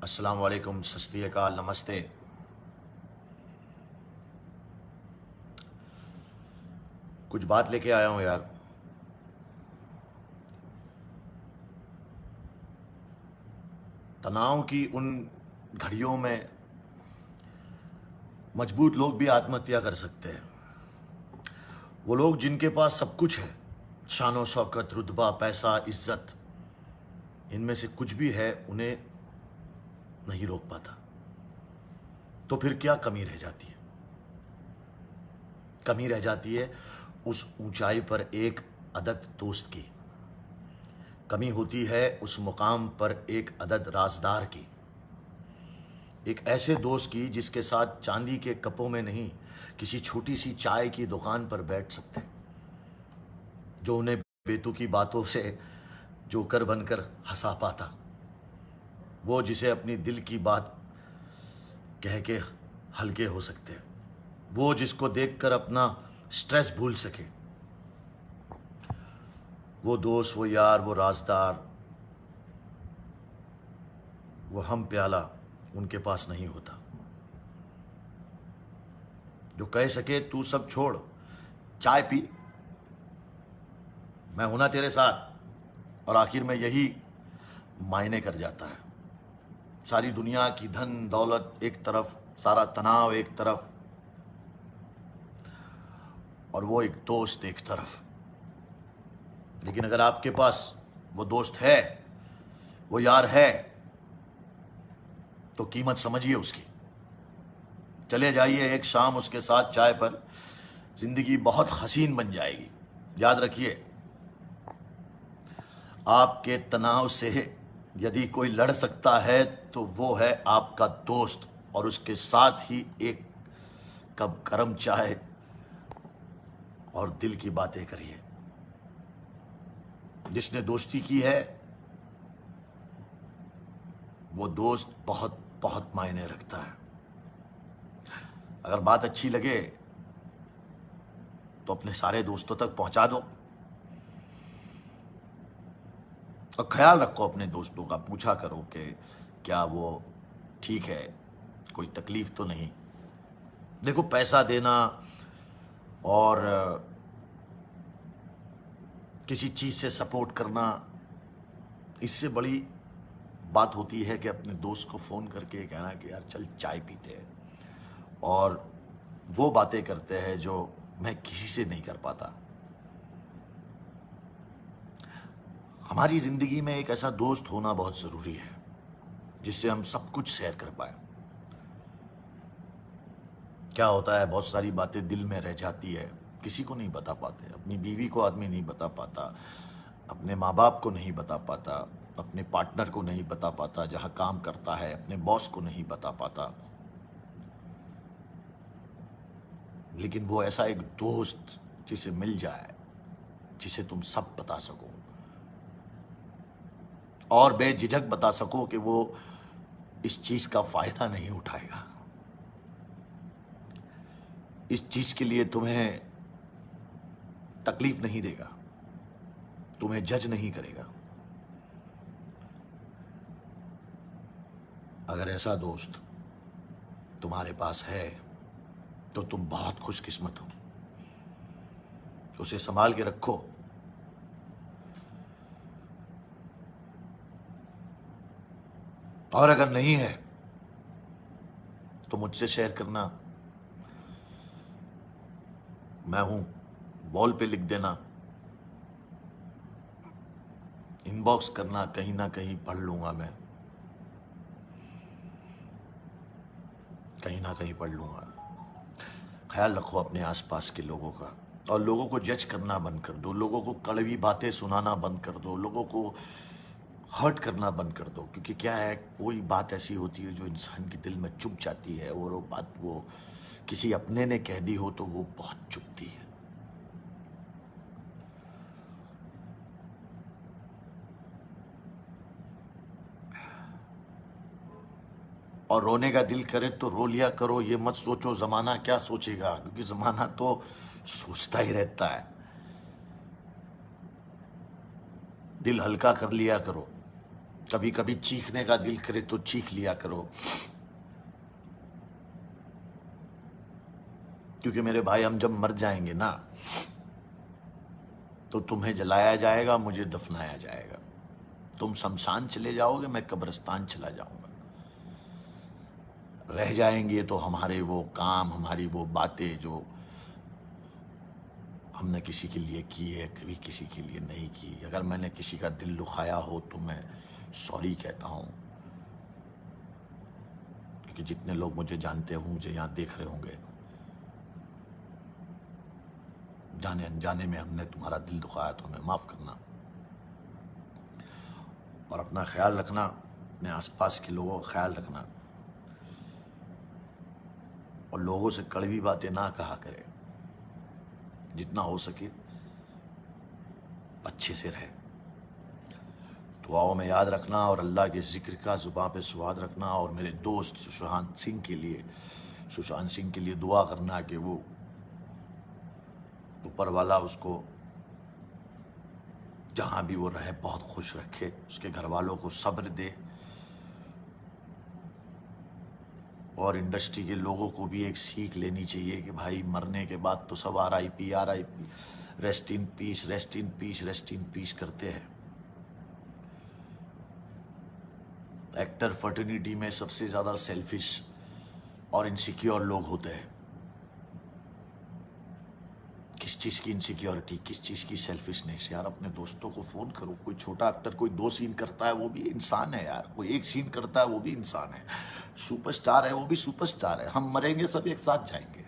अस्सलाम वालेकुम, सत श्री अकाल, नमस्ते। कुछ बात लेके आया हूँ यार। तनाव की उन घड़ियों में मजबूत लोग भी आत्महत्या कर सकते हैं। वो लोग जिनके पास सब कुछ है, शानो शौकत, रुतबा, पैसा, इज्जत, इनमें से कुछ भी है, उन्हें नहीं रोक पाता। तो फिर क्या कमी रह जाती है? कमी रह जाती है उस ऊंचाई पर एक अदद दोस्त की। कमी होती है उस मुकाम पर एक अदद राजदार की। एक ऐसे दोस्त की जिसके साथ चांदी के कपों में नहीं, किसी छोटी सी चाय की दुकान पर बैठ सकते, जो उन्हें बेतुकी बातों से जोकर बनकर हंसा पाता, वो जिसे अपनी दिल की बात कह के हल्के हो सकते, वो जिसको देखकर अपना स्ट्रेस भूल सके। वो दोस्त, वो यार, वो राजदार, वो हम प्याला उनके पास नहीं होता, जो कह सके तू सब छोड़, चाय पी, मैं हूं ना तेरे साथ। और आखिर में यही मायने कर जाता है। सारी दुनिया की धन दौलत एक तरफ, सारा तनाव एक तरफ, और वो एक दोस्त एक तरफ। लेकिन अगर आपके पास वो दोस्त है, वो यार है, तो कीमत समझिए उसकी। चले जाइए एक शाम उसके साथ चाय पर, जिंदगी बहुत हसीन बन जाएगी। याद रखिए, आपके तनाव से यदि कोई लड़ सकता है तो वो है आपका दोस्त, और उसके साथ ही एक कप गरम चाय और दिल की बातें करिए। जिसने दोस्ती की है, वो दोस्त बहुत बहुत मायने रखता है। अगर बात अच्छी लगे तो अपने सारे दोस्तों तक पहुंचा दो, और ख्याल रखो अपने दोस्तों का। पूछा करो कि क्या वो ठीक है, कोई तकलीफ तो नहीं। देखो, पैसा देना और किसी चीज़ से सपोर्ट करना, इससे बड़ी बात होती है कि अपने दोस्त को फ़ोन करके कहना कि यार चल चाय पीते हैं, और वो बातें करते हैं जो मैं किसी से नहीं कर पाता। हमारी ज़िंदगी में एक ऐसा दोस्त होना बहुत ज़रूरी है जिससे हम सब कुछ शेयर कर पाए। क्या होता है, बहुत सारी बातें दिल में रह जाती है, किसी को नहीं बता पाते। अपनी बीवी को आदमी नहीं बता पाता, अपने माँ बाप को नहीं बता पाता, अपने पार्टनर को नहीं बता पाता जहाँ काम करता है, अपने बॉस को नहीं बता पाता। लेकिन वो ऐसा एक दोस्त जिसे मिल जाए, जिसे तुम सब बता सको और बेझिझक बता सको कि वो इस चीज़ का फ़ायदा नहीं उठाएगा, इस चीज़ के लिए तुम्हें तकलीफ नहीं देगा, तुम्हें जज नहीं करेगा। अगर ऐसा दोस्त तुम्हारे पास है तो तुम बहुत खुशकिस्मत हो। उसे संभाल के रखो। और अगर नहीं है तो मुझसे शेयर करना, मैं हूं, वॉल पे लिख देना, इनबॉक्स करना, कहीं ना कहीं पढ़ लूंगा मैं, कहीं ना कहीं पढ़ लूंगा। ख्याल रखो अपने आसपास के लोगों का, और लोगों को जज करना बंद कर दो, लोगों को कड़वी बातें सुनाना बंद कर दो, लोगों को हर्ट करना बंद कर दो। क्योंकि क्या है, कोई बात ऐसी होती है जो इंसान के दिल में चुभ जाती है, और वो बात वो किसी अपने ने कह दी हो तो वो बहुत चुभती है। और रोने का दिल करे तो रो लिया करो, ये मत सोचो ज़माना क्या सोचेगा, क्योंकि ज़माना तो सोचता ही रहता है। दिल हल्का कर लिया करो, कभी कभी चीखने का दिल करे तो चीख लिया करो, क्योंकि मेरे भाई हम जब मर जाएंगे ना तो तुम्हें जलाया जाएगा, मुझे दफनाया जाएगा। तुम शमशान चले जाओगे, मैं कब्रिस्तान चला जाऊंगा। रह जाएंगे तो हमारे वो काम, हमारी वो बातें जो हमने किसी के लिए की है, कभी किसी के लिए नहीं की। अगर मैंने किसी का दिल दुखाया हो तो मैं सॉरी कहता हूँ, क्योंकि जितने लोग मुझे जानते हो, मुझे यहाँ देख रहे होंगे, जाने अनजाने में हमने तुम्हारा दिल दुखाया तो हमें माफ़ करना। और अपना ख्याल रखना, अपने आसपास के लोगों का ख्याल रखना, और लोगों से कड़वी बातें ना कहा करें। जितना हो सके अच्छे से रहे। दुआओं में याद रखना और अल्लाह के जिक्र का जुबान पे स्वाद रखना। और मेरे दोस्त सुशांत सिंह के लिए दुआ करना कि वो ऊपर वाला उसको जहाँ भी वो रहे बहुत खुश रखे, उसके घर वालों को सब्र दे, और इंडस्ट्री के लोगों को भी एक सीख लेनी चाहिए कि भाई मरने के बाद तो सब RIP rest in peace, rest in peace, rest in peace करते हैं। एक्टर फर्टिनिटी में सबसे ज़्यादा सेल्फिश और इनसिक्योर लोग होते हैं। किस चीज़ की इनसिक्योरिटी, किस चीज़ की सेल्फिशनेस। यार अपने दोस्तों को फ़ोन करो। कोई छोटा एक्टर कोई 2 सीन करता है वो भी इंसान है यार, कोई 1 सीन करता है वो भी इंसान है, सुपरस्टार है वो भी सुपरस्टार है। हम मरेंगे सब एक साथ जाएंगे।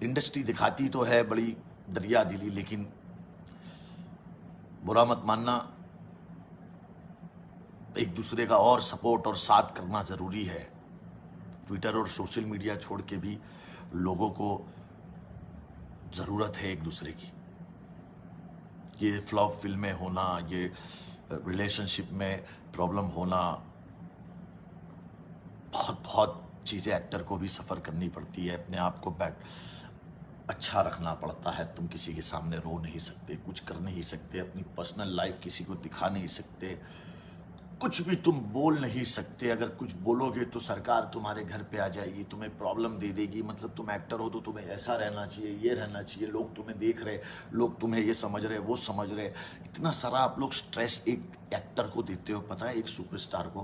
इंडस्ट्री दिखाती तो है बड़ी दरिया दिली, लेकिन बुरा मत मानना, एक दूसरे का और सपोर्ट और साथ करना ज़रूरी है। ट्विटर और सोशल मीडिया छोड़ के भी लोगों को ज़रूरत है एक दूसरे की। ये फ्लॉप फिल्में होना, ये रिलेशनशिप में प्रॉब्लम होना, बहुत चीज़ें एक्टर को भी सफ़र करनी पड़ती है। अपने आप को अच्छा रखना पड़ता है। तुम किसी के सामने रो नहीं सकते, कुछ कर नहीं सकते, अपनी पर्सनल लाइफ किसी को दिखा नहीं सकते, कुछ भी तुम बोल नहीं सकते। अगर कुछ बोलोगे तो सरकार तुम्हारे घर पे आ जाएगी, तुम्हें प्रॉब्लम दे देगी। मतलब तुम एक्टर हो तो तुम्हें ऐसा रहना चाहिए, ये रहना चाहिए, लोग तुम्हें देख रहे, लोग तुम्हें ये समझ रहे, वो समझ रहे। इतना सारा आप लोग स्ट्रेस एक एक्टर को देते हो, पता है, एक सुपरस्टार को।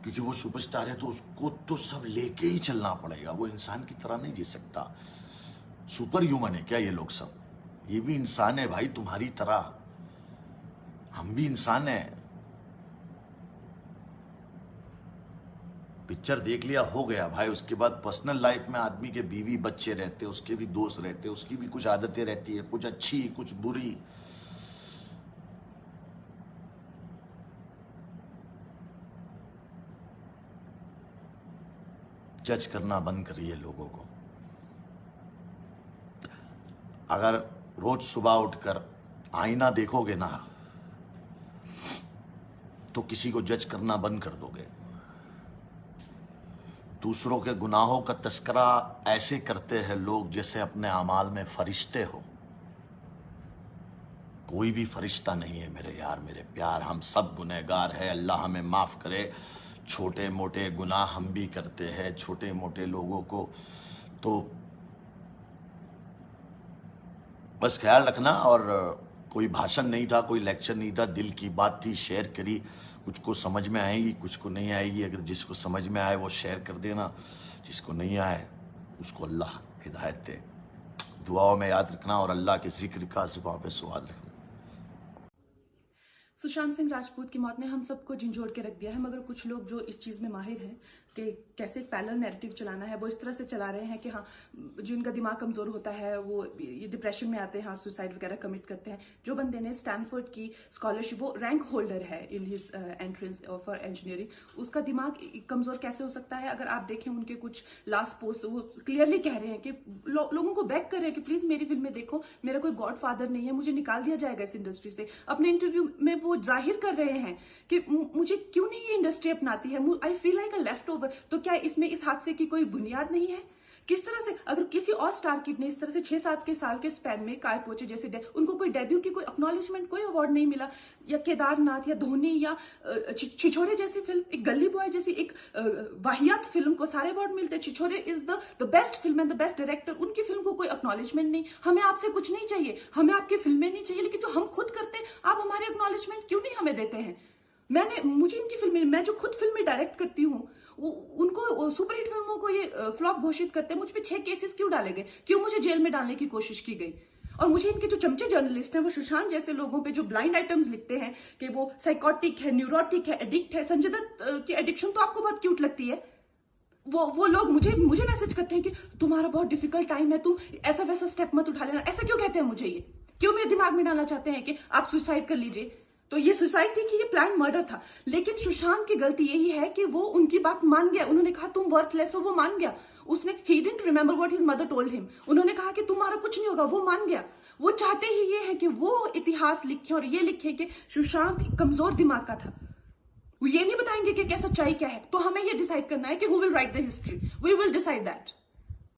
क्योंकि वो सुपरस्टार है तो उसको तो सब लेके ही चलना पड़ेगा, वो इंसान की तरह नहीं जी सकता। सुपर ह्यूमन है क्या ये लोग सब? ये भी इंसान है भाई तुम्हारी तरह, हम भी इंसान हैं। पिक्चर देख लिया हो गया भाई, उसके बाद पर्सनल लाइफ में आदमी के बीवी बच्चे रहते, उसके भी दोस्त रहते, उसकी भी कुछ आदतें रहती है, कुछ अच्छी कुछ बुरी। जज करना बंद करिए लोगों को। अगर रोज सुबह उठकर आईना देखोगे ना तो किसी को जज करना बंद कर दोगे। दूसरों के गुनाहों का तस्करा ऐसे करते हैं लोग जैसे अपने अमाल में फरिश्ते हो। कोई भी फरिश्ता नहीं है मेरे यार, मेरे प्यार, हम सब गुनहगार हैं। अल्लाह हमें माफ़ करे। छोटे मोटे गुनाह हम भी करते हैं, छोटे मोटे लोगों को तो बस ख्याल रखना। और कोई भाषण नहीं था, कोई लेक्चर नहीं था, दिल की बात थी, शेयर करी। कुछ को समझ में आएगी, कुछ को नहीं आएगी। अगर जिसको समझ में आए वो शेयर कर देना, जिसको नहीं आए उसको अल्लाह हिदायत दे। दुआओं में याद रखना और अल्लाह के जिक्र का जुबान पे स्वाद रखना। सुशांत सिंह राजपूत की मौत ने हम सबको झंझोड़ के रख दिया है, मगर कुछ लोग जो इस चीज़ में माहिर हैं कि कैसे पैरेलल नैरेटिव चलाना है, वो इस तरह से चला रहे हैं कि हाँ, जिनका दिमाग कमज़ोर होता है वो ये डिप्रेशन में आते हैं और सुसाइड वगैरह कमिट करते हैं। जो बंदे ने स्टैनफोर्ड की स्कॉलरशिप, वो रैंक होल्डर है in his entrance for engineering, उसका दिमाग कमज़ोर कैसे हो सकता है? अगर आप देखें उनके कुछ लास्ट पोस्ट, वो क्लियरली कह रहे हैं कि लोगों को बैक कर रहे हैं कि प्लीज़ मेरी फिल्में देखो, मेरा कोई गॉड फादर नहीं है, मुझे निकाल दिया जाएगा इस इंडस्ट्री से। अपने इंटरव्यू में वो जाहिर कर रहे हैं कि मुझे क्यों नहीं ये इंडस्ट्री अपनाती है, I feel like a left over. तो क्या इसमें इस हादसे की कोई बुनियाद नहीं है? किस तरह से अगर किसी और स्टार किड ने इस तरह से 6-7 के साल के स्पैन में काय पोचे जैसे उनको कोई डेब्यू की कोई एक्नॉलेजमेंट, कोई अवार्ड नहीं मिला, या केदारनाथ या धोनी या छिछोरे जैसी फिल्म, एक गली बॉय जैसी एक वाहियात फिल्म को सारे अवार्ड मिलते हैं। Chhichhore is the best film and the best director, उनकी फिल्म को कोई एक्नॉलेजमेंट नहीं। हमें आपसे कुछ नहीं चाहिए, हमें आपकी फिल्में नहीं चाहिए, लेकिन जो हम खुद करते हैं आप हमारे एक्नॉलेजमेंट क्यों नहीं हमें देते हैं? मुझे इनकी फिल्में, मैं जो खुद फिल्में डायरेक्ट करती हूँ, उनको सुपरहिट फिल्मों को ये फ्लॉप घोषित करते हैं। मुझ पे 6 केसेस क्यों डाले गए, क्यों मुझे जेल में डालने की कोशिश की गई? और मुझे इनके जो चमचे जर्नलिस्ट हैं, वो सुशांत जैसे लोगों पे जो ब्लाइंड आइटम्स लिखते हैं कि वो साइकोटिक है, न्यूरोटिक है, एडिक्ट है। संजय दत्त की एडिक्शन तो आपको बहुत क्यूट लगती है। वो लोग मुझे मैसेज करते हैं कि तुम्हारा बहुत डिफिकल्ट टाइम है, तुम ऐसा वैसा स्टेप मत उठा लेना। ऐसा क्यों कहते हैं मुझे? ये क्यों मेरे दिमाग में डालना चाहते हैं कि आप सुसाइड कर लीजिए? तो ये सुसाइड थी कि ये प्लान मर्डर था? लेकिन सुशांत की गलती यही है कि वो उनकी बात मान गया। उन्होंने कहा तुम वर्थलेस हो, वो मान गया। उसने he didn't remember what his mother told him. उन्होंने कहा कि तुम्हारा कुछ नहीं होगा, वो मान गया। वो चाहते ही ये है कि वो इतिहास लिखे और ये लिखे कि सुशांत एक कमजोर दिमाग का था। वो ये नहीं बताएंगे कि क्या सच्चाई क्या है। तो हमें ये डिसाइड करना है कि who will write the history, we will decide that.